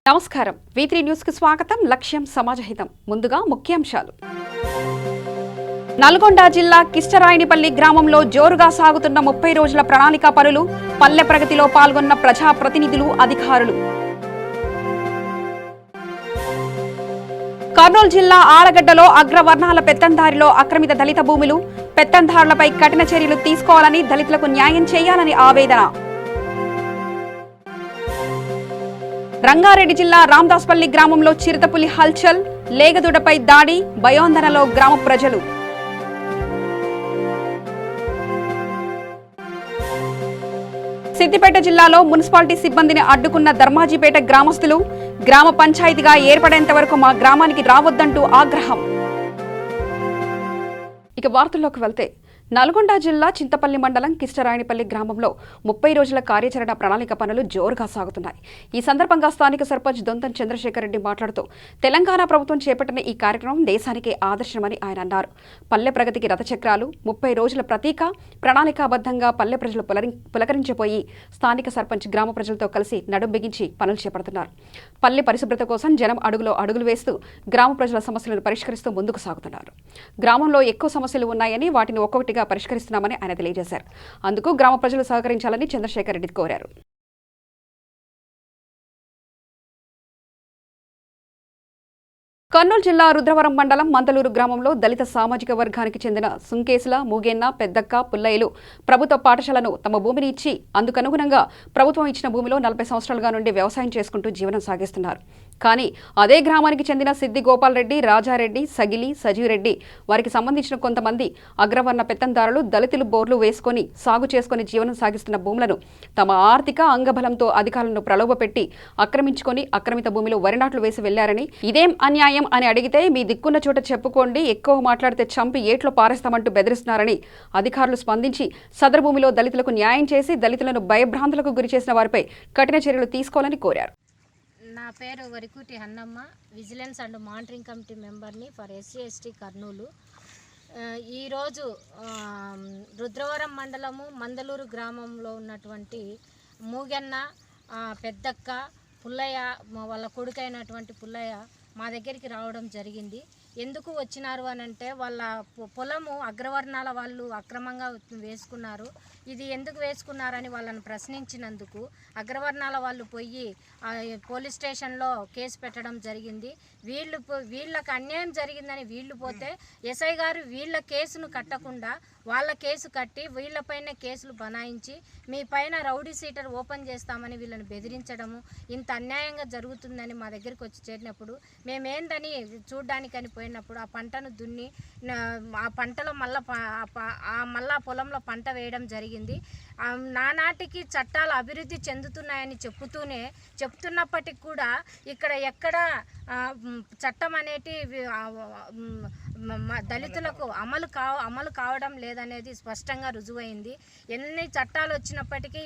నమస్కారం V3 news కు స్వాగతం. లక్ష్యం సమాజహితం. ముందుగా ముఖ్యాంశాలు. నల్గొండ జిల్లా కిష్టరాయినిపల్లి గ్రామంలో జోరుగా సాగుతున్న 30 రోజుల ప్రణాళిక పనులు, పల్లె ప్రగతిలో పాల్గొన్న ప్రజా ప్రతినిధులు, అధికారులు. కర్నూలు జిల్లా ఆలగడ్డలో అగ్రవర్ణాల పెత్తందారిలో ఆక్రమిత దళిత భూములు, పెత్తందారులపై కఠిన చర్యలు తీసుకోవాలని, దళితులకు న్యాయం చేయాలని ఆవేదన. రంగారెడ్డి జిల్లా రామదాస్పల్లి గ్రామంలో చిరుతపులి హల్చల్, లేగదూడపై దాడి, భయోందనలో గ్రామ ప్రజలు. సిద్దిపేట జిల్లాలో మున్సిపాలిటీ సిబ్బందిని అడ్డుకున్న ధర్మాజీపేట గ్రామస్తులు, గ్రామ పంచాయతీగా ఏర్పడేంత వరకు మా గ్రామానికి రావద్దంటూ ఆగ్రహం. ఇక వార్తల్లోకి వెళ్తే, నల్గొండ జిల్లా చింతపల్లి మండలం కిష్టరాయినిపల్లి గ్రామంలో 30 రోజుల కార్యాచరణ ప్రణాళిక పనులు జోరుగా సాగుతున్నాయి. ఈ సందర్భంగా స్థానిక సర్పంచ్ దొంతం చంద్రశేఖర్ రెడ్డి మాట్లాడుతూ, తెలంగాణ ప్రభుత్వం చేపట్టిన ఈ కార్యక్రమం దేశానికే ఆదర్శమని ఆయన అన్నారు. పల్లె ప్రగతికి రథచక్రాలు, 30 రోజుల ప్రతీక, ప్రణాళికాబద్ధంగా పల్లె ప్రజలు పులకరించిపోయి స్థానిక సర్పంచ్ గ్రామ ప్రజలతో కలిసి నడుం బిగించి పనులు చేపడుతున్నారు. పల్లె పరిశుభ్రత కోసం జనం అడుగులు వేస్తూ గ్రామ ప్రజల సమస్యలను పరిష్కరిస్తూ ముందుకు సాగుతున్నారు. గ్రామంలో ఎక్కువ సమస్యలు ఉన్నాయని, వాటిని ఒక్కొక్కటిగా పరిష్కరిస్తున్నామని ఆయన తెలియజేశారు. అందుకు గ్రామ ప్రజలు సహకరించాలని చంద్రశేఖర్ రెడ్డి కోరారు. కర్నూలు జిల్లా రుద్రవరం మండలం మందలూరు గ్రామంలో దళిత సామాజిక వర్గానికి చెందిన సుంకేసుల, మూగెన్న, పెద్దక్క, పుల్లయ్యలు ప్రభుత్వ పాఠశాలను తమ భూమిని ఇచ్చి అందుకనుగుణంగా ప్రభుత్వం ఇచ్చిన భూమిలో 40 సంవత్సరాలుగా నుండి వ్యవసాయం చేసుకుంటూ జీవనం సాగిస్తున్నారు. కానీ అదే గ్రామానికి చెందిన సిద్ది గోపాల్ రెడ్డి, రాజారెడ్డి, సగిలి, సజీవరెడ్డి వారికి సంబంధించిన కొంతమంది అగ్రవర్ణ పెత్తందారులు దళితులు బోర్లు వేసుకొని సాగు చేసుకుని జీవనం సాగిస్తున్న భూములను తమ ఆర్థిక అంగబలంతో అధికారులను ప్రలోభపెట్టి ఆక్రమించుకొని అక్రమిత భూమిలో వరి నాట్లు వేసి వెళ్లారని, ఇదేం అన్యాయం అని అడిగితే మీ దిక్కున్న చోట చెప్పుకోండి, ఎక్కువ మాట్లాడితే చంపి ఏట్లో పారేస్తామంటూ బెదిరిస్తున్నారని అధికారులు స్పందించి సదరు భూమిలో దళితులకు న్యాయం చేసి దళితులను భయభ్రాంతులకు గురి చేసిన వారిపై కఠిన చర్యలు తీసుకోవాలని కోరారు. నా పేరు Varikuti Hannamma, vigilance and monitoring committee మెంబర్ని ఫర్ SC/ST కర్నూలు. ఈరోజు రుద్రవరం మండలము మందలూరు గ్రామంలో ఉన్నటువంటి మూగెన్న, పెద్దక్క, పుల్లయ్య, వాళ్ళ కొడుకైనటువంటి పుల్లయ్య మా దగ్గరికి రావడం జరిగింది. ఎందుకు వచ్చినారు అని అంటే, వాళ్ళ పొలము అగ్రవర్ణాల వాళ్ళు అక్రమంగా వేసుకున్నారు. ఇది ఎందుకు వేసుకున్నారని వాళ్ళని ప్రశ్నించినందుకు అగ్రవర్ణాల వాళ్ళు పోయి పోలీస్ స్టేషన్లో కేసు పెట్టడం జరిగింది. వీళ్ళకి అన్యాయం జరిగిందని వీళ్ళు పోతే ఎస్ఐ గారు వీళ్ళ కేసును కట్టకుండా వాళ్ళ కేసు కట్టి వీళ్ళపైన కేసులు బనాయించి మీ పైన రౌడీ సీటర్ ఓపెన్ చేస్తామని వీళ్ళని బెదిరించడము, ఇంత అన్యాయంగా జరుగుతుందని మా దగ్గరికి వచ్చి చేరినప్పుడు మేమేందని చూడ్డానికని పోయినప్పుడు ఆ పంటను దున్ని ఆ పంటలో మళ్ళా పొలంలో పంట వేయడం జరిగింది. నానాటికి చట్టాలు అభివృద్ధి చెందుతున్నాయని చెప్తున్నప్పటికి కూడా ఇక్కడ ఎక్కడ చట్టం అనేటి దళితులకు అమలు కావడం లేదనేది స్పష్టంగా రుజువైంది. ఎన్ని చట్టాలు వచ్చినప్పటికీ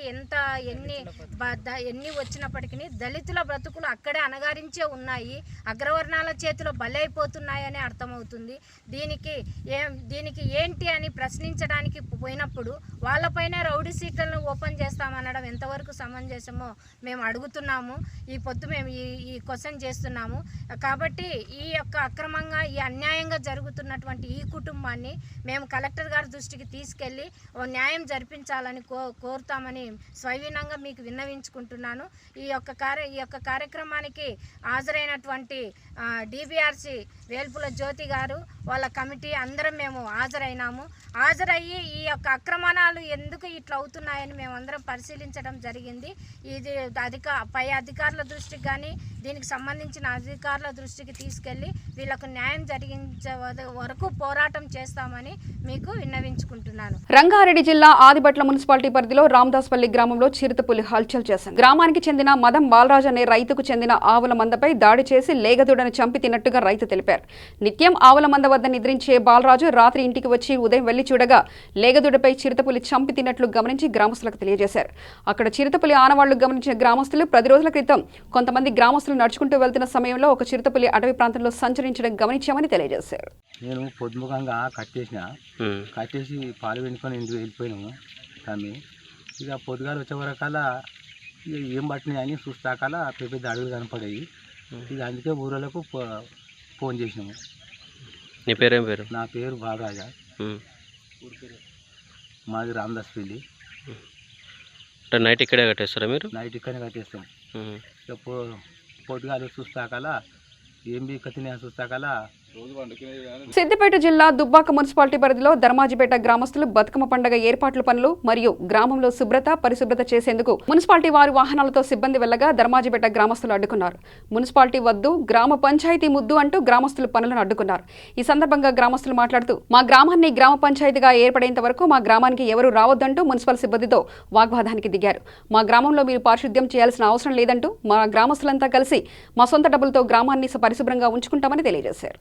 ఎన్ని వచ్చినప్పటికీ దళితుల బ్రతుకులు అక్కడే అనగారించే ఉన్నాయి, అగ్రవర్ణాల చేతిలో బలైపోతున్నాయని అర్థమవుతుంది. దీనికి ఏంటి అని ప్రశ్నించడానికి పోయినప్పుడు వాళ్ళపైనే రౌడీ సీట్లను ఓపెన్ చేస్తామనడం ఎంతవరకు సమంజసమో మేము అడుగుతున్నాము. ఈ పొద్దు మేము ఈ క్వశ్చన్ చేస్తున్నాము. కాబట్టి ఈ యొక్క అక్రమంగా ఈ అన్యాయంగా జరుగుతున్నటువంటి ఈ కుటుంబాన్ని మేము కలెక్టర్ గారి దృష్టికి తీసుకెళ్ళి న్యాయం జరిపించాలని కోరుతామని స్వవినంగా మీకు విన్నవించుకుంటున్నాను. ఈ యొక్క కార్యక్రమానికి హాజరైనటువంటి DBRC వేల్పుల జ్యోతి గారు, వాళ్ళ కమిటీ అందరం మేము హాజరయ్యి ఈ యొక్క అక్రమణాలు ఎందుకు ఇట్లా అవుతున్నాయని మేమందరం పరిశీలించడం జరిగింది. ఇది పై అధికారుల దృష్టికి కానీ దీనికి సంబంధించిన అధికారుల దృష్టికి తీసుకెళ్ళి వీళ్ళకు న్యాయం జరిగించే వరకు పోరాటం చేస్తామని మీకు విన్నవించుకుంటున్నాను. రంగారెడ్డి జిల్లా ఆదిబట్ల మున్సిపాలిటీ పరిధిలో రామదాస్పల్లి గ్రామంలో చిరుతపులి హల్చల్ చేసింది. గ్రామానికి చెందిన మదం బాలరాజ్ అనే రైతుకు చెందిన ఆవుల మందపై దాడి చేసి లేగదూడను చంపి తిన్నట్టుగా రైతు తెలిపారు. నిత్యం ఆవుల మంద వద్ద నిద్రించే బాలరాజు రాత్రి ఇంటికి వచ్చి ఉదయం వెళ్లి చూడగా లేగదూడపై చిరుతపులి చంపి తిన్నట్లు గమనించి గ్రామస్తులకు తెలియజేశారు. అక్కడ చిరుతపులి ఆనవాళ్లు గమనించిన గ్రామస్తులు 10 రోజుల క్రితం కొంతమంది గ్రామస్తులు నడుచుకుంటూ వెళ్తున్న సమయంలో ఒక చిరుతపులి అటవీ ప్రాంతంలో సంచరించడం గమనించామని తెలియజేశారు. నేను పొద్దుముఖంగా కట్టేసి పాలు వెనుకొని ఇంటికి వెళ్ళిపోయినాము. కానీ ఇక పొద్దుగాలు వచ్చే వరకల్లా ఇక ఏం పట్టినాయి అని చూస్తాకాల పెద్ద పెద్ద అడుగులు కనపడాయి. ఇక అందుకే ఊళ్ళకు ఫోన్ చేసినాము. నీ పేరేం పేరు? నా పేరు బాలరాజా. మాది రామదాస్ పెళ్ళి. అంటే నైట్ ఇక్కడే కట్టేస్తారా మీరు? నైట్ ఇక్కడనే కట్టేస్తాం. ఇక పొద్దుగాలు చూస్తాకాల ఏం బీ కత్తినాయని చూస్తాకాల సిద్దిపేట జిల్లా దుబ్బాక మున్సిపాలిటీ పరిధిలో ధర్మాజిపేట గ్రామస్తులు బతుకమ్మ పండుగ ఏర్పాట్ల పనులు మరియు గ్రామంలో శుభ్రత పరిశుభ్రత చేసేందుకు మున్సిపాలిటీ వారి వాహనాలతో సిబ్బంది వెళ్లగా ధర్మాజిపేట గ్రామస్తులు అడ్డుకున్నారు. మున్సిపాలిటీ వద్దు, గ్రామ పంచాయతీ ముద్దు అంటూ గ్రామస్తులు పనులను అడ్డుకున్నారు. ఈ సందర్భంగా గ్రామస్తులు మాట్లాడుతూ మా గ్రామాన్ని గ్రామ పంచాయతీగా ఏర్పడేంత వరకు మా గ్రామానికి ఎవరూ రావద్దంటూ మున్సిపల్ సిబ్బందితో వాగ్వాదానికి దిగారు. మా గ్రామంలో మీరు పారిశుద్ధ్యం చేయాల్సిన అవసరం లేదంటూ మా గ్రామస్తులంతా కలిసి మా సొంత డబ్బులతో గ్రామాన్ని పరిశుభ్రంగా ఉంచుకుంటామని తెలియజేశారు.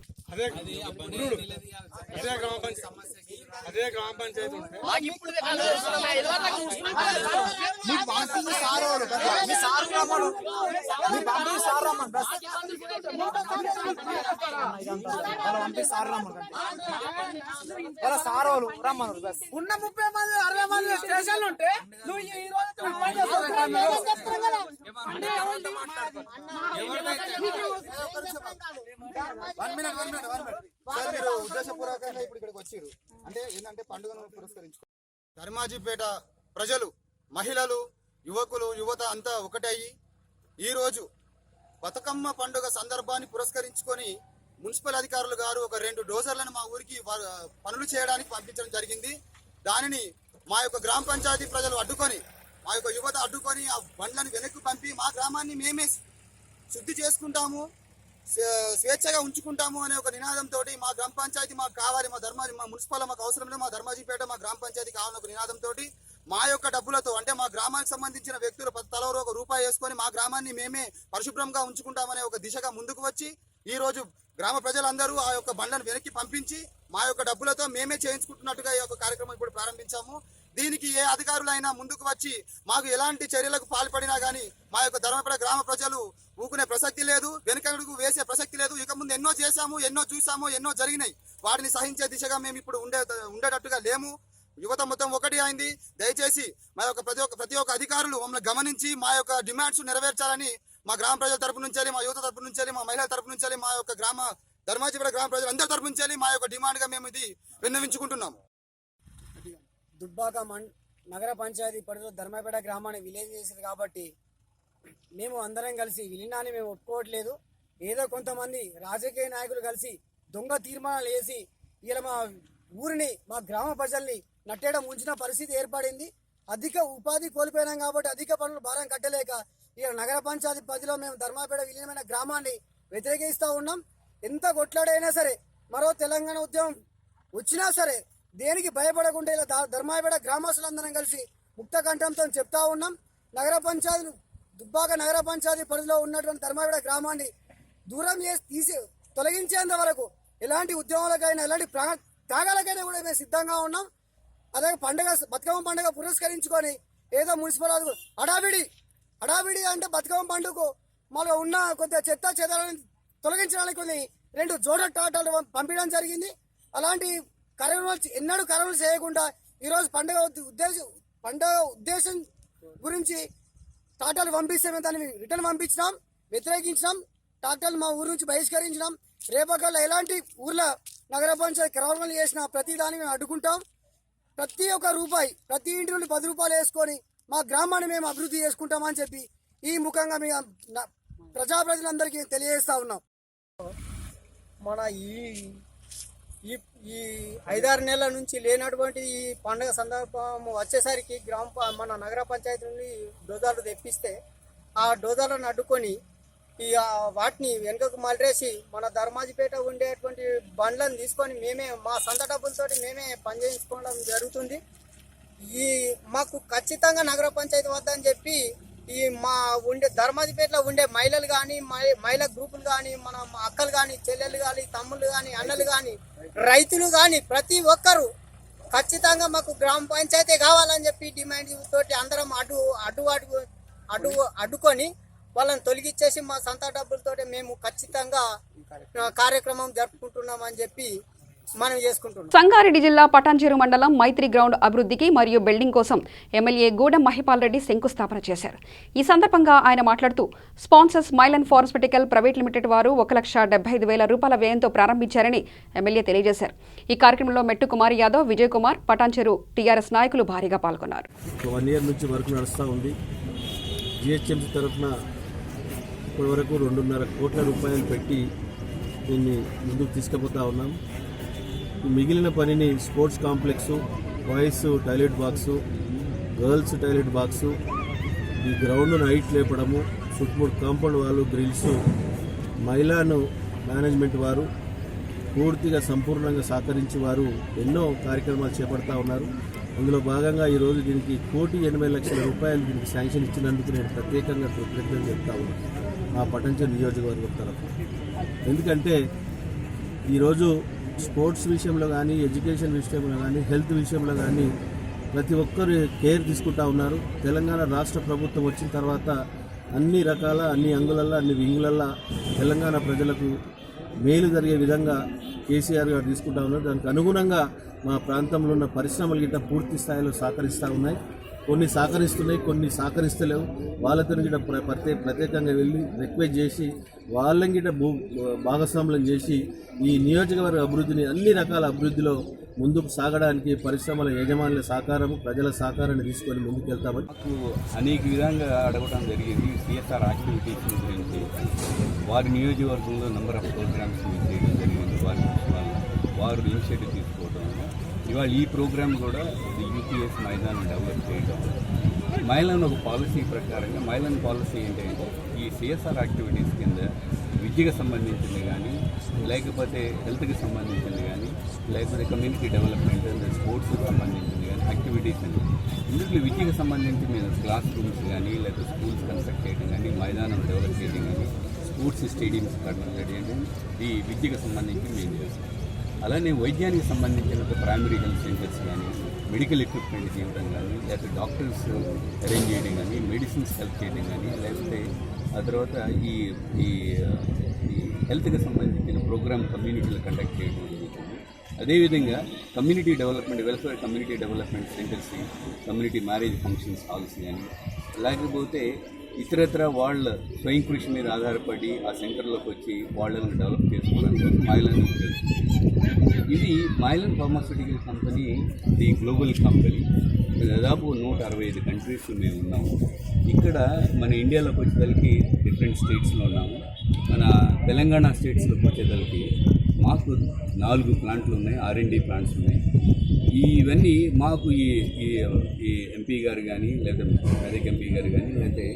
సారోలు రమ్మన్నారు ఉన్న 30 మంది 60 మంది స్టేషన్లు ఉంటే నువ్వు ఈ ఉద్దేశపూర్వకంగా ఇప్పుడు ఇక్కడికి వచ్చారు అంటే ఏంటంటే పండుగను పురస్కరించుకో ధర్మాజిపేట ప్రజలు, మహిళలు, యువకులు, యువత అంతా ఒకటయ్యి ఈరోజు బతుకమ్మ పండుగ సందర్భాన్ని పురస్కరించుకొని మున్సిపల్ అధికారులు గారు ఒక 2 డోజర్లను మా ఊరికి పనులు చేయడానికి పంపించడం జరిగింది. దానిని మా యొక్క గ్రామ పంచాయతీ ప్రజలు అడ్డుకొని, మా యొక్క యువత అడ్డుకొని ఆ బండ్లను వెనక్కి పంపి మా గ్రామాన్ని మేమే శుద్ధి చేసుకుంటాము, స్వేచ్ఛగా ఉంచుకుంటాము అనే ఒక నినాదంతో మా గ్రామ పంచాయతీ మాకు కావాలి, మా మున్సిపల్ మాకు అవసరం లేదు, మా ధర్మాజిపేట మా గ్రామ పంచాయతీ కావాలని ఒక నినాదంతో మా యొక్క డబ్బులతో అంటే మా గ్రామానికి సంబంధించిన వ్యక్తులు తలవరు ₹1 వేసుకొని మా గ్రామాన్ని మేమే పరిశుభ్రంగా ఉంచుకుంటామనే ఒక దిశగా ముందుకు వచ్చి ఈ రోజు గ్రామ ప్రజలందరూ ఆ యొక్క బండ్లను వెనక్కి పంపించి మా యొక్క డబ్బులతో మేమే చేయించుకుంటున్నట్టుగా ఈ యొక్క కార్యక్రమం ఇప్పుడు ప్రారంభించాము. దీనికి ఏ అధికారులైనా ముందుకు వచ్చి మాకు ఎలాంటి చర్యలకు పాల్పడినా కానీ మా యొక్క ధర్మపేట గ్రామ ప్రజలు ఊకునే ప్రసక్తి లేదు, వెనుకడుగు వేసే ప్రసక్తి లేదు. ఇక ముందు ఎన్నో చేశాము, ఎన్నో చూసాము, ఎన్నో జరిగినాయి. వాటిని సహించే దిశగా మేము ఇప్పుడు ఉండేటట్టుగా లేము. యువత మొత్తం ఒకటి అయింది. దయచేసి మా యొక్క ప్రతి ఒక్క అధికారులు మమ్మల్ని గమనించి మా యొక్క డిమాండ్స్ నెరవేర్చాలని మా గ్రామ ప్రజల తరపు నుంచి, మా యువత తరపు నుంచి, మా మహిళల తరపు నుంచి, మా యొక్క ధర్మాజిపేట గ్రామ ప్రజలు అందరి తరపు నుంచి మా యొక్క డిమాండ్ గా మేము ఇది విన్నవించుకుంటున్నాము. దుబ్బాక నగర పంచాయతీ పరిధిలో ధర్మాజిపేట గ్రామాన్ని విలీనం చేసింది కాబట్టి మేము అందరం కలిసి విలీనాన్ని మేము ఒప్పుకోవట్లేదు. ఏదో కొంతమంది రాజకీయ నాయకులు కలిసి దొంగ తీర్మానాలు వేసి ఇలా మా ఊరిని, మా గ్రామ ప్రజల్ని నట్టేయడం ఉంచిన పరిస్థితి ఏర్పడింది. అధిక ఉపాధి కోల్పోయినాం కాబట్టి అధిక పనులు భారం కట్టలేక ఇలా నగర పంచాయతీ పరిధిలో మేము ధర్మాజిపేట విలీనమైన గ్రామాన్ని వ్యతిరేకిస్తూ ఉన్నాం. ఎంత కొట్లాడైనా సరే, మరో తెలంగాణ ఉద్యమం వచ్చినా సరే దేనికి భయపడకుండా ఇలా ధర్మాజిపేట గ్రామస్తులందరం కలిసి ముక్త కంఠంతో చెప్తా ఉన్నాం. నగర పంచాయతీ దుబ్బాక నగర పంచాయతీ పరిధిలో ఉన్నటువంటి ధర్మాజిపేట గ్రామాన్ని దూరం చేసి తొలగించేంత వరకు ఎలాంటి ఉద్యమాలకైనా, ఎలాంటి త్యాగాలకైనా కూడా మేము సిద్ధంగా ఉన్నాం. అదే బతుకమ్మ పండుగ పురస్కరించుకొని ఏదో మున్సిపల్ హడావిడి అంటే బతుకమ్మ పండుగకు మాలో ఉన్న కొంత చెత్త చెదాలను తొలగించడానికి 2 జోడర్ టాటాలు పంపించడం జరిగింది. అలాంటి ఎన్నడూ కర్మలు చేయకుండా ఈరోజు పండుగ ఉద్దేశం గురించి టాటాలు పంపిస్తే మేము దాన్ని రిటర్న్ పంపించినాం, వ్యతిరేకించినాం. టాటాలు మా ఊరు నుంచి బహిష్కరించినాం. రేపకల్లా ఎలాంటి ఊర్లో నగర పంచాయతీ క్రమణలు చేసినా ప్రతి దాన్ని మేము అడ్డుకుంటాం. ప్రతి ఒక్క రూపాయి, ప్రతి ఇంటి నుండి 10 రూపాయలు వేసుకొని మా గ్రామాన్ని మేము అభివృద్ధి చేసుకుంటామని చెప్పి ఈ ముఖంగా మేము ప్రజాప్రతినిధులందరికీ తెలియజేస్తా ఉన్నాం. మన ఈ 5-6 నెలల నుంచి లేనటువంటి ఈ పండుగ సందర్భం వచ్చేసరికి మన నగర పంచాయతీ నుండి డోజర్లు తెప్పిస్తే ఆ డోజర్లను అడ్డుకొని వాటిని వెనుకకు మలరేసి మన ధర్మాజిపేట ఉండేటువంటి బండ్లను తీసుకొని మేమే మా సొంత డబ్బులతోటి మేమే పనిచేయించుకోవడం జరుగుతుంది. మాకు ఖచ్చితంగా నగర పంచాయతీ వద్దని చెప్పి మా ధర్మాజిపేటలో ఉండే మహిళలు కానీ, మహిళా గ్రూపులు కానీ, మన అక్కలు కానీ, చెల్లెలు కానీ, తమ్ముళ్ళు కానీ, అన్నలు కానీ, రైతులు కానీ ప్రతి ఒక్కరు ఖచ్చితంగా మాకు గ్రామ పంచాయతీ కావాలని చెప్పి డిమాండ్ తోటి అందరం అడ్డుకొని వాళ్ళని తొలగించేసి మా సొంత డబ్బులతో మేము ఖచ్చితంగా కార్యక్రమం జరుపుకుంటున్నామని చెప్పి మనం చేసుకుంటున్నాం. సంగారెడ్డి జిల్లా పటాన్చెరు మండలం మైత్రి గ్రౌండ్ అభివృద్ధికి మరియు బిల్డింగ్ కోసం ఎమ్మెల్యే గూడెం మహిపాల్ రెడ్డి శంకుస్థాపన చేశారు. ఈ సందర్భంగా ఆయన మాట్లాడుతూ స్పాన్సర్స్ మైలన్ ఫార్మాస్యూటికల్ ప్రైవేట్ లిమిటెడ్ వారు 1,75,000 రూపాయల వ్యయంతో ప్రారంభించారని ఎమ్మెల్యే తెలియజేశారు. ఈ కార్యక్రమంలో మెట్టు కుమార్ యాదవ్, విజయ్ కుమార్, పటాన్చెరు టీఆర్ఎస్ నాయకులు భారీగా పాల్గొన్నారు. 1 ఇయర్ నుంచి వర్క్ నడుస్తూ ఉంది. జిహెచ్ఎంసీ తరఫున ఇప్పటి వరకు 2.5 కోట్ల రూపాయలు పెట్టి దీన్ని ముందుకు తీసుకుపోతా ఉన్నాం. మిగిలిన పనిని sports complex, boys toilet box, girls toilet box, ఈ గ్రౌండ్ను హైట్ లేపడము, చుట్టుముడు కాంపౌండ్ వాళ్ళు, గ్రిల్స్, మైలాను మేనేజ్మెంట్ వారు పూర్తిగా సంపూర్ణంగా సహకరించి వారు ఎన్నో కార్యక్రమాలు చేపడతా ఉన్నారు. అందులో భాగంగా ఈరోజు దీనికి 1,80,00,000 రూపాయలు దీనికి శాంక్షన్ ఇచ్చినందుకు నేను ప్రత్యేకంగా కృతజ్ఞతలు చెప్తా ఉన్నాను మా పటాన్చెరు నియోజకవర్గం తరఫున. ఎందుకంటే ఈరోజు స్పోర్ట్స్ విషయంలో కానీ, ఎడ్యుకేషన్ విషయంలో కానీ, హెల్త్ విషయంలో కానీ ప్రతి ఒక్కరు కేర్ తీసుకుంటా ఉన్నారు. తెలంగాణ రాష్ట్ర ప్రభుత్వం వచ్చిన తర్వాత అన్ని రకాల, అన్ని అంగులల్లో, అన్ని వింగులల్లో తెలంగాణ ప్రజలకు మేలు జరిగే విధంగా కేసీఆర్ గారు తీసుకుంటా ఉన్నారు. దానికి అనుగుణంగా మా ప్రాంతంలో ఉన్న పరిశ్రమలు గిట్ట పూర్తి స్థాయిలో సహకరిస్తూ ఉన్నాయి. కొన్ని సహకరిస్తున్నాయి, కొన్ని సహకరిస్తలేవు. వాళ్ళతో గిట్ట ప్రత్యేకంగా వెళ్ళి రిక్వెస్ట్ చేసి వాళ్ళని గిట్ట భాగస్వాములను చేసి ఈ నియోజకవర్గ అభివృద్ధిని, అన్ని రకాల అభివృద్ధిలో ముందుకు సాగడానికి పరిశ్రమల యజమానుల సహకారం, ప్రజల సహకారాన్ని తీసుకొని ముందుకెళ్తామని అనేక విధంగా అడగడం జరిగింది. సిఎస్ఆర్ యాక్టివిటీస్ గురించి వారి నియోజకవర్గంలో నెంబర్ ఆఫ్ ప్రోగ్రామ్స్ చేయడం జరిగింది. వారు ఇనిషియేటివ్ తీసుకోవడం, ఇవాళ ఈ ప్రోగ్రామ్ కూడా యూపీఎస్ మైదానం డెవలప్ చేయడం. మైలాన్ ఒక పాలసీ ప్రకారంగా, మైలాన్ పాలసీ ఏంటంటే ఈ సిఎస్ఆర్ యాక్టివిటీస్ కింద విద్యకు సంబంధించింది కానీ, లేకపోతే హెల్త్కి సంబంధించింది కానీ, లేకపోతే కమ్యూనిటీ డెవలప్మెంట్ అండ్ స్పోర్ట్స్కి సంబంధించింది కానీ యాక్టివిటీస్ అండి. ఇందులో విద్యకు సంబంధించి మేము క్లాస్ రూమ్స్ కానీ, లేకపోతే స్కూల్స్ కన్స్ట్రక్ట్ చేయడం కానీ, మైదానం డెవలప్ చేయడం కానీ, స్పోర్ట్స్ స్టేడియంస్ కన్స్ట్రక్ట్ చేయడం, ఈ విద్యకు సంబంధించి మేము చేస్తాం. అలానే వైద్యానికి సంబంధించిన ప్రైమరీ హెల్త్ సెంటర్స్ కానీ, మెడికల్ ఎక్విప్మెంట్ ఇవ్వడం కానీ, లేకపోతే డాక్టర్స్ అరేంజ్ చేయడం కానీ, మెడిసిన్స్ హెల్ప్ చేయడం కానీ, లేకపోతే ఆ తర్వాత ఈ ఈ హెల్త్కి సంబంధించిన ప్రోగ్రామ్ కమ్యూనిటీలో కండక్ట్ చేయడం జరుగుతుంది. అదేవిధంగా community development, welfare community development centres, community marriage functions halls కానీ, లేకపోతే ఇతరత్ర వాళ్ళ స్వయం కృషి మీద ఆధారపడి ఆ సెంటర్లోకి వచ్చి వాళ్ళని డెవలప్ చేసుకోవడానికి మైలాన్ ఇది Mylan pharmaceutical company the global company. దాదాపు 165 కంట్రీస్లో మేము ఉన్నాము. ఇక్కడ మన ఇండియాలోకి వచ్చేదానికి డిఫరెంట్ స్టేట్స్లో ఉన్నాము. మన తెలంగాణ స్టేట్స్లోకి వచ్చేదానికి మాకు 4 ప్లాంట్లు ఉన్నాయి, R&D ప్లాంట్స్ ఉన్నాయి. ఇవన్నీ మాకు ఈ ఎంపీ గారు కానీ, లేదా మెదక్ ఎంపీ గారు కానీ, లేకపోతే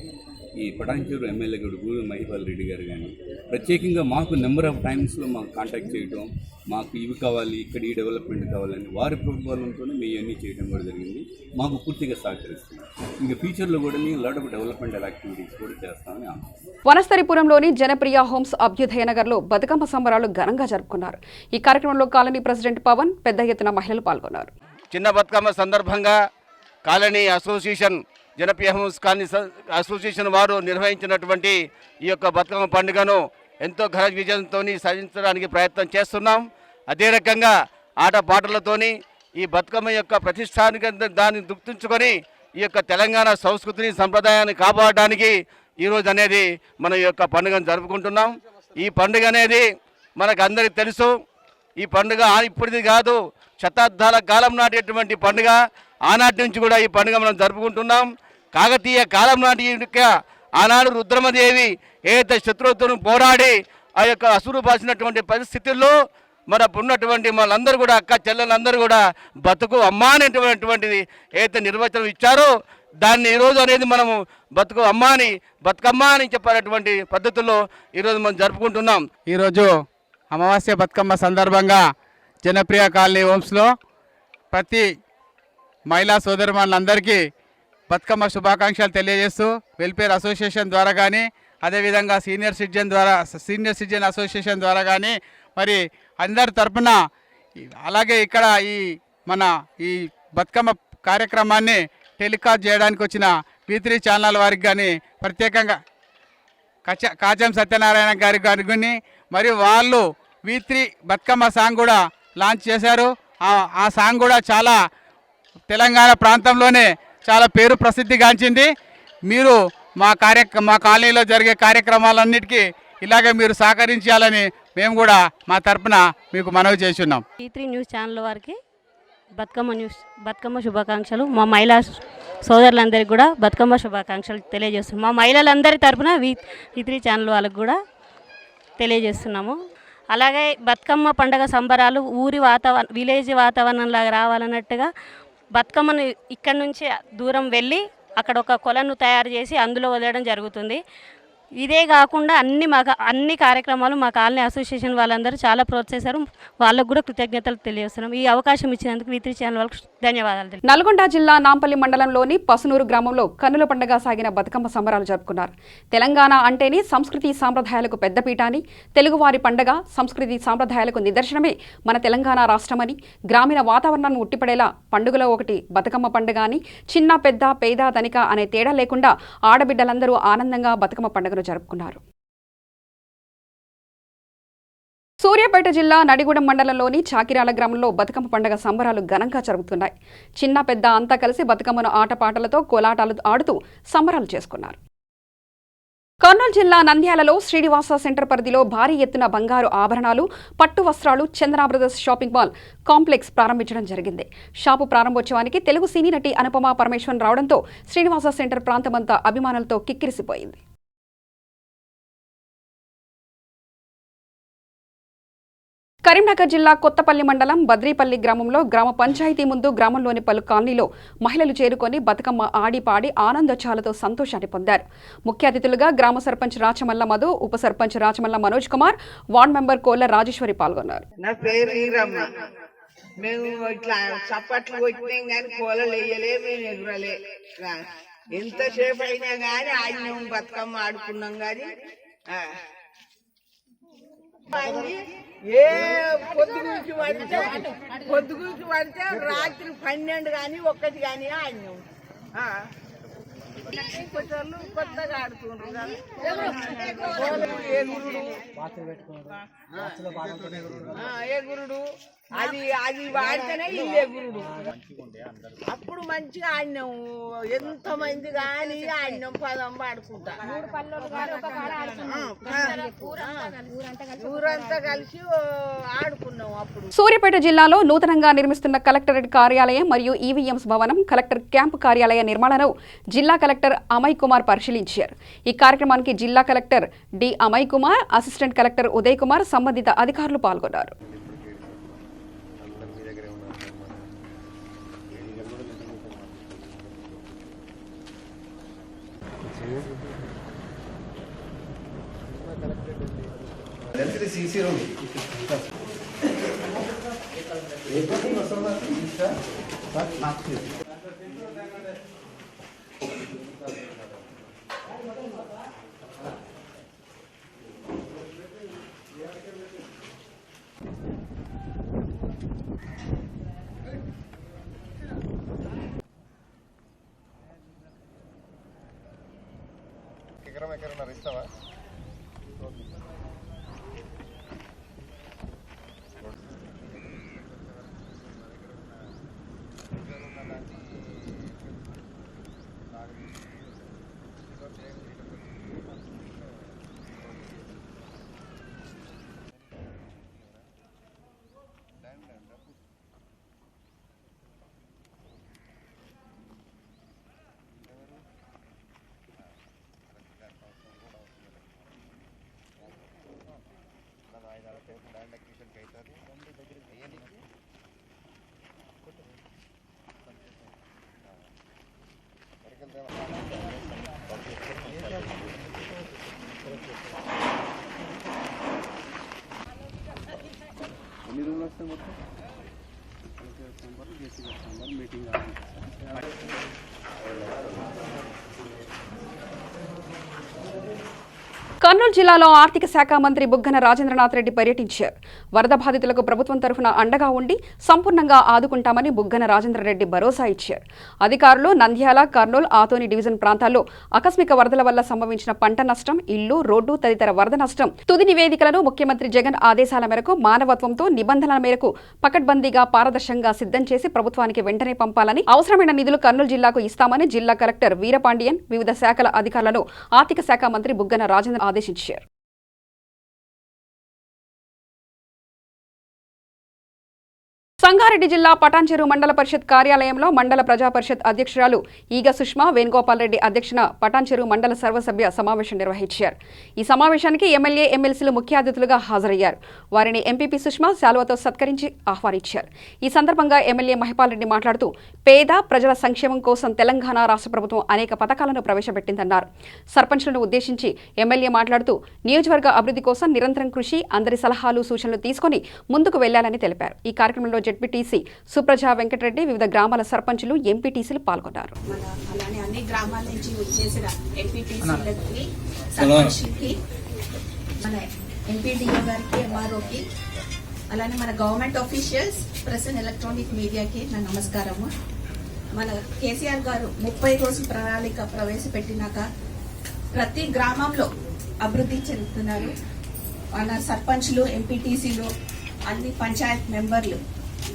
ఈ పటాన్చెరు ఎమ్మెల్యే గారు గూడెం మహిపాల్ రెడ్డి గారు కానీ ప్రత్యేకంగా మాకు నెంబర్ ఆఫ్ టైమ్స్లో మాకు కాంటాక్ట్ చేయడం, మాకు ఇవి కావాలి, ఇక్కడ ఈ డెవలప్మెంట్ కావాలని వారి ప్రోత్సాహంతోనే మేము అన్నీ చేయడం కూడా జరిగింది. మాకు పూర్తిగా సహకరిస్తుంది. ఇంకా ఫ్యూచర్లో కూడా మేము లాట్ ఆఫ్ డెవలప్మెంటల్ యాక్టివిటీస్ కూడా చేస్తామని అనుకుంటున్నాం. వనస్థలిపురంలోని జనప్రియ హోమ్స్ అభ్యుదయ నగర్లో బతుకమ్మ సంబరాలు ఘనంగా జరుపుకున్నారు. ఈ కార్యక్రమంలో కాలనీ ప్రెసిడెంట్ పవన్, పెద్ద ఎత్తున మహిళలు పాల్గొన్నారు. చిన్న బతుకమ్మ సందర్భంగా colony association, Janapriya homes colony association వారు నిర్వహించినటువంటి ఈ యొక్క బతుకమ్మ పండుగను ఎంతో ఘన విజయంతో సాధించడానికి ప్రయత్నం చేస్తున్నాం. అదే రకంగా ఆటపాటలతోని ఈ బతుకమ్మ యొక్క ప్రతిష్టానిక దాన్ని గుర్తుంచుకొని ఈ యొక్క తెలంగాణ సంస్కృతిని, సంప్రదాయాన్ని కాపాడడానికి ఈరోజు అనేది మన యొక్క పండుగను జరుపుకుంటున్నాం. ఈ పండుగ అనేది మనకు అందరికీ తెలుసు. ఈ పండుగ ఇప్పటిది కాదు, శతాబ్దాల కాలం నాటేటువంటి పండుగ. ఆనాటి నుంచి కూడా ఈ పండుగ మనం జరుపుకుంటున్నాం. కాకతీయ కాలం నాటి ఆనాడు రుద్రమదేవి ఏదైతే శత్రువుతో పోరాడి ఆ యొక్క అసురు బాసినటువంటి పరిస్థితుల్లో ఉన్నటువంటి వాళ్ళందరూ కూడా, అక్క చెల్లెలందరూ కూడా బతుకు అమ్మ అనేటువంటిది ఏదైతే నిర్వచనం ఇచ్చారో దాన్ని ఈరోజు అనేది మనము బతుకు అమ్మాని, బతుకమ్మ అని చెప్పేటువంటి పద్ధతుల్లో ఈరోజు మనం జరుపుకుంటున్నాం. ఈరోజు అమావాస్య బతుకమ్మ సందర్భంగా జనప్రియ కాలనీ హోమ్స్లో ప్రతి మహిళా సోదరుమణులందరికీ బతుకమ్మ శుభాకాంక్షలు తెలియజేస్తూ వెల్ఫేర్ అసోసియేషన్ ద్వారా కానీ, అదేవిధంగా సీనియర్ సిటిజన్ అసోసియేషన్ ద్వారా కానీ, మరి అందరి తరపున, అలాగే ఇక్కడ ఈ బతుకమ్మ కార్యక్రమాన్ని టెలికాస్ట్ చేయడానికి వచ్చిన V3 ఛానల్ వారికి కానీ, ప్రత్యేకంగా కాచం సత్యనారాయణ గారికి కానీ, మరియు వాళ్ళు V3 బతుకమ్మ సాంగ్ కూడా లాంచ్ చేశారు. ఆ సాంగ్ కూడా చాలా తెలంగాణ ప్రాంతంలోనే చాలా పేరు ప్రసిద్ధిగాంచింది. మీరు మా కాలనీలో జరిగే కార్యక్రమాలన్నిటికీ ఇలాగే మీరు సహకరించాలని మేము కూడా మా తరపున మీకు మనవి చేస్తున్నాం. E3 న్యూస్ ఛానల్ వారికి బతుకమ్మ శుభాకాంక్షలు. మా మహిళా సోదరులందరికీ కూడా బతుకమ్మ శుభాకాంక్షలు తెలియజేస్తున్నాం. మా మహిళలందరి తరపున E3 ఛానల్ వాళ్ళకు కూడా తెలియజేస్తున్నాము. అలాగే బతుకమ్మ పండగ సంబరాలు విలేజ్ వాతావరణంలాగా రావాలన్నట్టుగా బతుకమ్మను ఇక్కడ నుంచి దూరం వెళ్ళి అక్కడ ఒక కొలను తయారు చేసి అందులో వదలడం జరుగుతుంది. ఇదే కాకుండా అన్ని కార్యక్రమాలు మా కాలనీ అసోసియేషన్ వాళ్ళందరూ చాలా ప్రోత్సహించారు. వాళ్ళకు కూడా కృతజ్ఞతలు తెలియజేస్తున్నాం. ఈ అవకాశం ఇచ్చినందుకు E3 ఛానల్ వాళ్ళకు ధన్యవాదాలు. నల్గొండ జిల్లా నాంపల్లి మండలంలోని పసునూరు గ్రామంలో కన్నుల పండుగ సాగిన బతుకమ్మ సంబరాలు జరుపుకున్నారు. తెలంగాణ అంటేనే సంస్కృతి సాంప్రదాయాలకు పెద్దపీట అని, తెలుగువారి పండుగ సంస్కృతి సాంప్రదాయాలకు నిదర్శనమే మన తెలంగాణ రాష్ట్రమని, గ్రామీణ వాతావరణాన్ని ఉట్టిపడేలా పండుగలో ఒకటి బతుకమ్మ పండుగ అని, చిన్న పెద్ద పేద ధనిక అనే తేడా లేకుండా ఆడబిడ్డలందరూ ఆనందంగా బతుకమ్మ పండుగను జరుపుకున్నారు. సూర్యాపేట జిల్లా నడిగూడెం మండలంలోని చాకిరాల గ్రామంలో బతుకమ్మ పండుగ సంబరాలు ఘనంగా జరుగుతున్నాయి. చిన్న పెద్ద అంతా కలిసి బతుకమ్మను ఆటపాటలతో కోలాటాలు ఆడుతూ సంబరాలు చేసుకున్నారు. కర్నూలు జిల్లా నంద్యాలలో శ్రీనివాస సెంటర్ పరిధిలో భారీ ఎత్తున బంగారు ఆభరణాలు, పట్టు వస్త్రాలు చంద్ర బ్రదర్స్ షాపింగ్ మాల్ కాంప్లెక్స్ ప్రారంభించడం జరిగింది. షాపు ప్రారంభోత్సవానికి తెలుగు సినీ నటి అనుపమ పరమేశ్వరన్ రావడంతో శ్రీనివాస సెంటర్ ప్రాంతమంతా అభిమానులతో కిక్కిరిసిపోయింది. కరీంనగర్ జిల్లా కొత్తపల్లి మండలం బద్రీపల్లి గ్రామంలో గ్రామ పంచాయతీ ముందు గ్రామంలోని పలు కాలనీలో మహిళలు చేరుకొని బతుకమ్మ ఆడి పాడి ఆనందోత్సాహాలతో సంతోషాన్ని పొందారు. ముఖ్య అతిథులుగా గ్రామ సర్పంచ్ రాచమల్ల మధు, ఉప సర్పంచ్ రాచమల్ల మనోజ్ కుమార్, వార్డు మెంబర్ కోళ్ల రాజేశ్వరి పాల్గొన్నారు. నా పేరు ఈరమ్మ. మేము ఇట్లా చప్పట్లు కొట్టినాం కానీ కోలలు వేయలే, మేము ఎగురలే. ఎంతసేపు అయినా కానీ ఆడినాం, బతుకమ్మ ఆడుకున్నాం. కానీ ఏ పొద్దు గురించి పడితే రాత్రి 12 కానీ 1 కానీ ఆడినాం. కొత్తగా ఆడుతుండ్రు ఎగురుడు, అది వాడితేనే ఇల్లు ఎగురుడు. అప్పుడు మంచిగా ఆడినాం, ఎంతమంది కానీ ఆడినాం. పదం పాడుకుంటా ఊరంతా కలిసి ఆడుకున్నాం. అప్పుడు సూర్యాపేట జిల్లాలో నూతనంగా నిర్మిస్తున్న కలెక్టరేట్ కార్యాలయం మరియు ఈవీఎంస్ భవనం, కలెక్టర్ క్యాంపు కార్యాలయ నిర్మాణాలను జిల్లా కలెక్టర్ అమయ్ కుమార్ పరిశీలించారు. ఈ కార్యక్రమానికి జిల్లా collector D Amay Kumar, assistant collector Uday Kumar, సంబంధిత అధికారులు పాల్గొన్నారు. ఎకరం ఇస్తావా? కర్నూలు జిల్లాలో ఆర్థిక శాఖ మంత్రి బుగ్గన రాజేంద్రనాథ్ రెడ్డి పర్యటించారు. వరద బాధితులకు ప్రభుత్వం తరఫున అండగా ఉండి సంపూర్ణంగా ఆదుకుంటామని బుగ్గన రాజేంద్రరెడ్డి భరోసా ఇచ్చారు. అధికారులు నంద్యాల, కర్నూలు, ఆతోని డివిజన్ ప్రాంతాల్లో ఆకస్మిక వరదల వల్ల సంభవించిన పంట నష్టం, ఇల్లు, రోడ్డు తదితర వరద నష్టం తుది నివేదికలను ముఖ్యమంత్రి జగన్ ఆదేశాల మేరకు మానవత్వంతో నిబంధనల మేరకు పకడ్బందీగా పారదర్శకంగా సిద్ధం చేసి ప్రభుత్వానికి వెంటనే పంపాలని, అవసరమైన నిధులు కర్నూలు జిల్లాకు ఇస్తామని జిల్లా కలెక్టర్ వీరపాండియన్ వివిధ శాఖల అధికారులను ఆర్థిక శాఖ మంత్రి బుగ్గన రాజేంద్ర ఆదేశించారు. సంగారెడ్డి జిల్లా పటాన్చెరు మండల పరిషత్ కార్యాలయంలో మండల ప్రజా పరిషత్ అధ్యక్షురాలు ఈగ సుష్మా వేణుగోపాల్ రెడ్డి అధ్యక్షన పటాన్చెరు మండల సర్వసభ్య సమావేశం నిర్వహించారు. ఈ సమావేశానికి ఎమ్మెల్యే, ఎమ్మెల్సీలు ముఖ్య అతిథులుగా హాజరయ్యారు. వారిని ఎంపీపీ సుష్మా శాలువతో సత్కరించి ఆహ్వానించారు. ఈ సందర్భంగా ఎమ్మెల్యే మహిపాల్ రెడ్డి మాట్లాడుతూ పేద ప్రజల సంక్షేమం కోసం తెలంగాణ రాష్ట్ర ప్రభుత్వం అనేక పథకాలను ప్రవేశపెట్టిందన్నారు. సర్పంచ్లను ఉద్దేశించి ఎమ్మెల్యే మాట్లాడుతూ నియోజకవర్గ అభివృద్ధి కోసం నిరంతరం కృషి, అందరి సలహాలు, సూచనలు తీసుకుని ముందుకు వెళ్లాలని తెలిపారు. ఈ కార్యక్రమంలో జెడ్పీటీసీ సుప్రజా వెంకటరెడ్డి, వివిధ గ్రామాల సర్పంచులు, ఎంపీటీసీలు పాల్గొన్నారు. అలానే అన్ని గ్రామాల నుంచి వచ్చేసిన ఎంపీటీసీలకి, సర్పంచ్లకి, మన ఎంపీడీఓ గారికి, ఎంఆర్ఓకి, అలానే మన government officials, press and electronic మీడియాకి నా నమస్కారము. మన కేసీఆర్ గారు 30 రోజుల ప్రణాళిక ప్రవేశపెట్టినాక ప్రతి గ్రామంలో అభివృద్ధి చెందుతున్నారు. మన సర్పంచ్లు, ఎంపీటీసీలు, అన్ని పంచాయత్ మెంబర్లు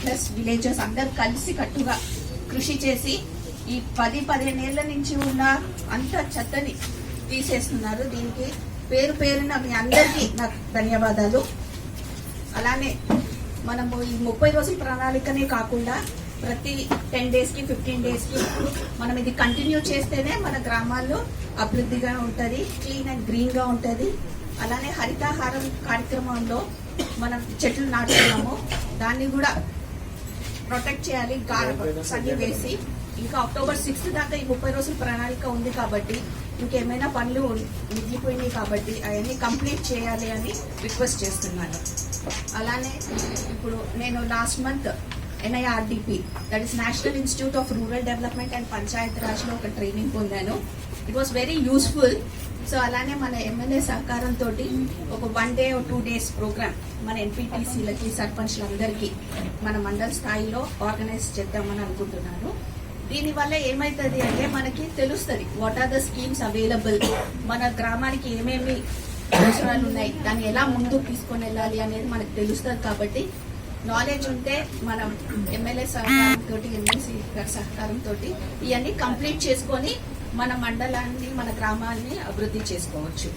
ప్లస్ విలేజెస్ అందరు కలిసి కట్టుగా కృషి చేసి ఈ 10-15 ఏళ్ల నుంచి ఉన్న అంత చెత్తని తీసేస్తున్నారు. దీనికి పేరు పేరున మీ అందరికీ నాకు ధన్యవాదాలు. అలానే మనము ఈ 30 రోజుల ప్రణాళికనే కాకుండా ప్రతి 10 డేస్కి 15 డేస్కి మనం ఇది కంటిన్యూ చేస్తేనే మన గ్రామాల్లో అభివృద్ధిగా ఉంటుంది, క్లీన్ అండ్ గ్రీన్గా ఉంటుంది. అలానే హరితాహారం కార్యక్రమంలో మనం చెట్లు నాటుతున్నాము, దాన్ని కూడా ప్రొటెక్ట్ చేయాలి, గార్డెన్స్ అన్ని వేసి. ఇంకా అక్టోబర్ 6 దాకా ఈ 30 రోజుల ప్రణాళిక ఉంది కాబట్టి ఇంకేమైనా పనులు మిగిలిపోయినాయి కాబట్టి అవన్నీ కంప్లీట్ చేయాలి అని రిక్వెస్ట్ చేస్తున్నాను. అలానే ఇప్పుడు నేను last month NIRDP, that is national institute of rural development and panchayat రాజ్లో ఒక ట్రైనింగ్ పొందాను. It was very useful. So అలానే మన ఎమ్మెల్యే సహకారంతో ఒక 1 డే or 2 డేస్ ప్రోగ్రామ్ మన ఎంపీటీసీలకి, సర్పంచ్లందరికీ మన మండల స్థాయిలో ఆర్గనైజ్ చేద్దామని అనుకుంటున్నాను. దీనివల్ల ఏమవుతుంది అంటే మనకి తెలుస్తుంది what are the schemes available, మన గ్రామానికి ఏమేమి అవసరాలు ఉన్నాయి, దాన్ని ఎలా ముందుకు తీసుకొని వెళ్ళాలి అనేది మనకు తెలుస్తుంది. కాబట్టి నాలెడ్జ్ ఉంటే మనం ఎమ్మెల్యే సహకారంతో, ఎమ్మెల్సీ గారి సహకారంతో ఇవన్నీ కంప్లీట్ చేసుకొని మన మండలాన్ని, మన గ్రామాన్ని అభివృద్ధి చేసుకోవచ్చు.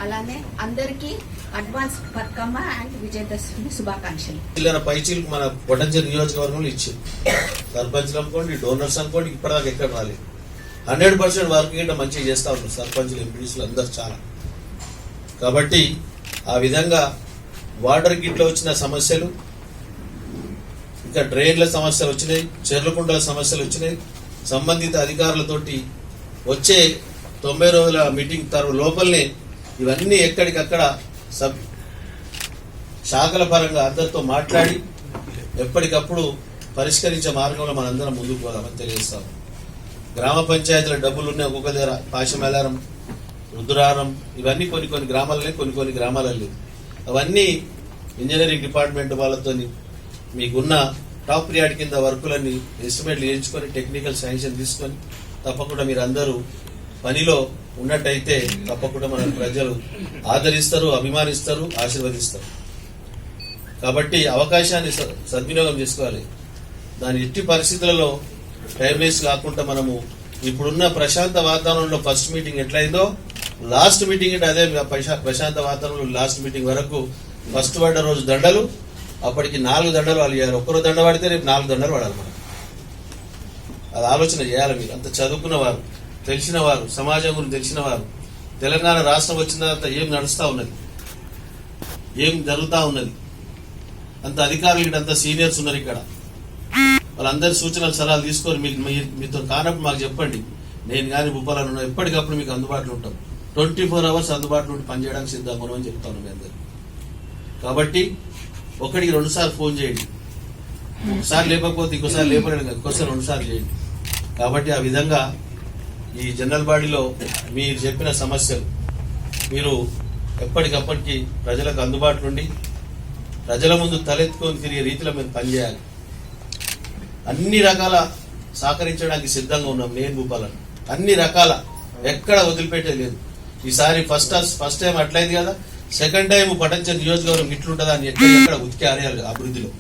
అలానే అందరికీ అడ్వాన్స్ బతుకమ్మ అండ్ విజయదశమి శుభాకాంక్షలు. జిల్లా పైచీలకు మన పొటెన్షియల్ నియోజకవర్గంలో ఇచ్చారు. సర్పంచ్లు అనుకోండి, డోనర్స్ అనుకోండి, ఇప్పటిదాకా ఎక్కడ రాలేదు. 100% వర్క్ గిట్ట మంచిగా చేస్తా ఉన్నారు సర్పంచ్లు, ఎంపీడీసీలు అందరు చాలా. కాబట్టి ఆ విధంగా వాటర్ గిట్లో వచ్చిన సమస్యలు, ఇంకా డ్రైన్ల సమస్యలు వచ్చినాయి, చెర్లకుంటల సమస్యలు వచ్చినాయి. సంబంధిత అధికారులతోటి వచ్చే 90 రోజుల మీటింగ్ లోపలనే ఇవన్నీ ఎక్కడికక్కడ శాఖల పరంగా అందరితో మాట్లాడి ఎప్పటికప్పుడు పరిష్కరించే మార్గంలో మనందరం ముందుకు పోదామని తెలియజేస్తాము. గ్రామ పంచాయతీల డబ్బులు ఉన్నాయి ఒక్కొక్క దగ్గర, పాశమేలారం, రుద్రారం, ఇవన్నీ కొన్ని గ్రామాలనే, కొన్ని గ్రామాలలో. అవన్నీ ఇంజనీరింగ్ డిపార్ట్మెంట్ వాళ్ళతో మీకున్న టాప్ ప్రియారిటీ కింద వర్కులన్నీ ఎస్టిమేట్లు వేయించుకొని టెక్నికల్ శాంక్షన్ తీసుకొని తప్పకుండా మీరు అందరూ పనిలో ఉన్నట్టయితే తప్పకుండా మన ప్రజలు ఆదరిస్తారు, అభిమానిస్తారు, ఆశీర్వదిస్తారు. కాబట్టి అవకాశాన్ని సద్వినియోగం చేసుకోవాలి. దాని ఎట్టి పరిస్థితులలో టైం వేస్ట్ కాకుండా మనము ఇప్పుడున్న ప్రశాంత వాతావరణంలో ఫస్ట్ మీటింగ్ ఎట్లయిందో లాస్ట్ మీటింగ్ అంటే అదే ప్రశాంత వాతావరణంలో లాస్ట్ మీటింగ్ వరకు ఫస్ట్ పడ్డ రోజు దండలు, అప్పటికి 4 దండలు వాళ్ళు చేయాలి. ఒక్కరో దండ పడితే రేపు 4 దండలు పడాలి. మనం అది ఆలోచన చేయాలి. మీరు అంత చదువుకున్న వారు, తెలిసిన వారు, సమాజం గురించి తెలిసిన వారు, తెలంగాణ రాష్ట్రం వచ్చిన తర్వాత ఏం నడుస్తూ ఉన్నది, ఏం జరుగుతూ ఉన్నది, అంత అధికారులు అంత సీనియర్స్ ఉన్నారు ఇక్కడ. వాళ్ళందరి సూచనలు సలహాలు తీసుకొని మీతో కానప్పుడు మాకు చెప్పండి. నేను కానీ భూపాలను ఎప్పటికప్పుడు మీకు అందుబాటులో ఉంటాం. 24 hours అందుబాటులో ఉండి పనిచేయడానికి సిద్ధంగా అని చెప్తాను మీ అందరు. కాబట్టి 1కి 2 సార్లు ఫోన్ చేయండి. ఒకసారి లేకపోతే ఇంకోసారి లేపలేడు, ఇంకోసారి 2 సార్లు చేయండి. కాబట్టి ఆ విధంగా ఈ జనరల్ బాడీలో మీరు చెప్పిన సమస్యలు మీరు ఎప్పటికప్పటికి ప్రజలకు అందుబాటులో ఉండి ప్రజల ముందు తలెత్తుకొని తిరిగే రీతిలో మేము పనిచేయాలి. అన్ని రకాల సహకరించడానికి సిద్ధంగా ఉన్నాం. నేను భూపాలను అన్ని రకాల ఎక్కడ వదిలిపెట్టేది లేదు. ఈసారి ఫస్ట్ టైం అట్లయింది కదా, సెకండ్ టైం పటంచర్ నియోజకవర్గం ఇట్లుంటుందా అని ఎక్కడ ఉతికి ఆరేయాలి అభివృద్ధిలో.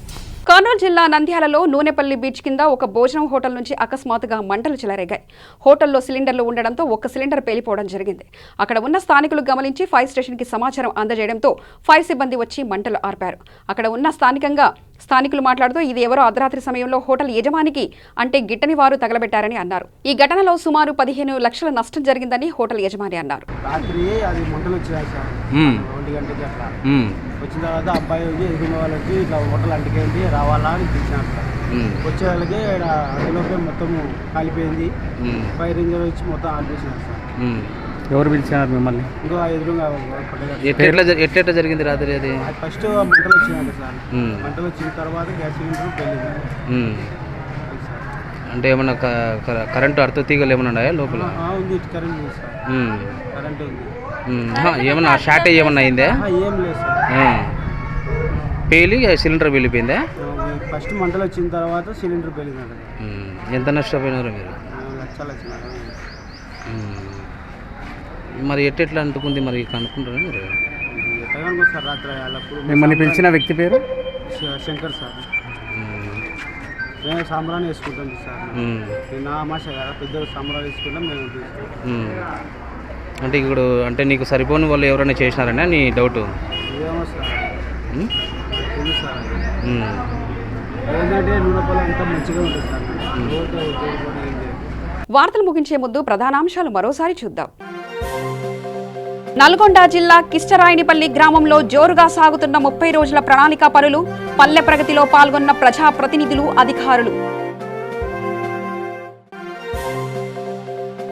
కర్నూలు జిల్లా నంద్యాలలో నూనెపల్లి బీచ్ కింద ఒక భోజనం హోటల్ నుంచి అకస్మాత్తుగా మంటలు చెలరేగాయి. హోటల్లో సిలిండర్లు ఉండడంతో ఒక్క సిలిండర్ పేలిపోవడం జరిగింది. అక్కడ ఉన్న స్థానికులు గమనించి ఫైర్ స్టేషన్కి సమాచారం అందజేయడంతో ఫైర్ సిబ్బంది వచ్చి మంటలు ఆర్పారు. అక్కడ ఉన్న స్థానికులు మాట్లాడుతూ ఇది ఎవరో అర్ధరాత్రి సమయంలో హోటల్ యజమానికి అంటే గిట్టని వారు తగలబెట్టారని అన్నారు. ఈ ఘటనలో సుమారు 15 లక్షల నష్టం జరిగిందని హోటల్ యజమాని అన్నారు. రాత్రి అది మంటలు వచ్చాయి సార్, 1 గంటకి అట్లా వచ్చిన తర్వాత అబ్బాయి ఎదుగున్న వాళ్ళకి ఇట్లా హోటల్ అంటికేంటి రావాలా అని పిలిచినారు సార్. వచ్చే వాళ్ళకి అందులోపే మొత్తం కాలిపోయింది. ఫైర్ ఇంజన్ వచ్చి మొత్తం ఆపేసినారు సార్. ఎవరు పిలిచినారు మిమ్మల్ని? ఇంకో ఎదురుగా ఎట్లా జరిగింది రాత్రి? అది ఫస్ట్ మంటలు వచ్చినాయి సార్. మంటలు వచ్చిన తర్వాత గ్యాస్ సిలిండర్ వెళ్ళింది. అంటే ఏమన్నా కరెంటు అర్థ తీగలు ఏమన్నా ఉన్నాయా లోపల? ఉంది, కరెంట్ ఉంది సార్. కరెంట్ ఉంది. ఏమన్నా షార్ట్ ఏమన్నా అయిందా? ఏం లేదు సార్. పేలి సిలిండర్ వెళ్ళిపోయిందా? ఫస్ట్ మంటలు వచ్చిన తర్వాత సిలిండర్ వెళ్ళిందంట. ఎంత నష్టపోయినారు మీరు? లక్షలు వచ్చినారు. మరి ఎట్లా అనుకుంది మరి కనుక్కుంటారా మీరు? ఎట్టగా సార్ రాత్రి అప్పుడు మిమ్మల్ని పిలిచిన వ్యక్తి పేరు శంకర్ సార్. మేము సాంబ్రాన్ని వేసుకుంటాం సార్. నా ఆమాష కదా, పెద్దలు సాంబ్రాన్ని వేసుకుంటాం మేము తీసుకుంటాం. అంటే ఇప్పుడు అంటే నీకు సరిపోని వాళ్ళు ఎవరైనా చేసినారనే నీ డౌట్? ఏమో సార్, తెలుసు సార్. ఏంటంటే నూనెపల్లి అంతా మంచిగా ఉంటుంది సార్. వార్తలు ముగించే ముందు ప్రధానాంశాలు మరోసారి చూద్దాం. నల్గొండ జిల్లా కిష్టరాయనిపల్లి గ్రామంలో జోరుగా సాగుతున్న 30 రోజుల ప్రణాళిక పనులు, పల్లె ప్రగతిలో పాల్గొన్న ప్రజాప్రతినిధులు, అధికారులు.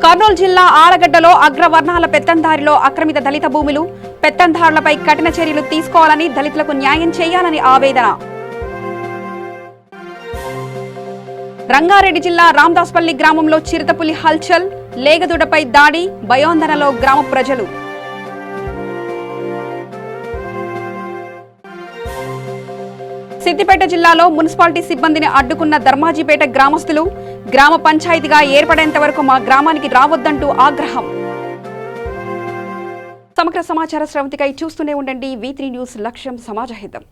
కర్నూలు జిల్లా ఆలగడ్డలో అగ్రవర్ణాల పెత్తందారిలో ఆక్రమిత దళిత భూములు, పెత్తందారులపై కఠిన చర్యలు తీసుకోవాలని, దళితులకు న్యాయం చేయాలని ఆవేదన. రంగారెడ్డి జిల్లా రామదాస్పల్లి గ్రామంలో చిరుతపులి హల్చల్, లేగదూడపై దాడి, భయోందనలో గ్రామ ప్రజలు. సిద్దిపేట జిల్లాలో మున్సిపాలిటీ సిబ్బందిని అడ్డుకున్న ధర్మాజీపేట గ్రామస్తులు, గ్రామ పంచాయతీగా ఏర్పడేంత వరకు మా గ్రామానికి రావద్దంటూ ఆగ్రహం. సమగ్ర సమాచార స్రవంతికై చూస్తూనే ఉండండి V3 న్యూస్. లక్ష్యం సమాజహితం.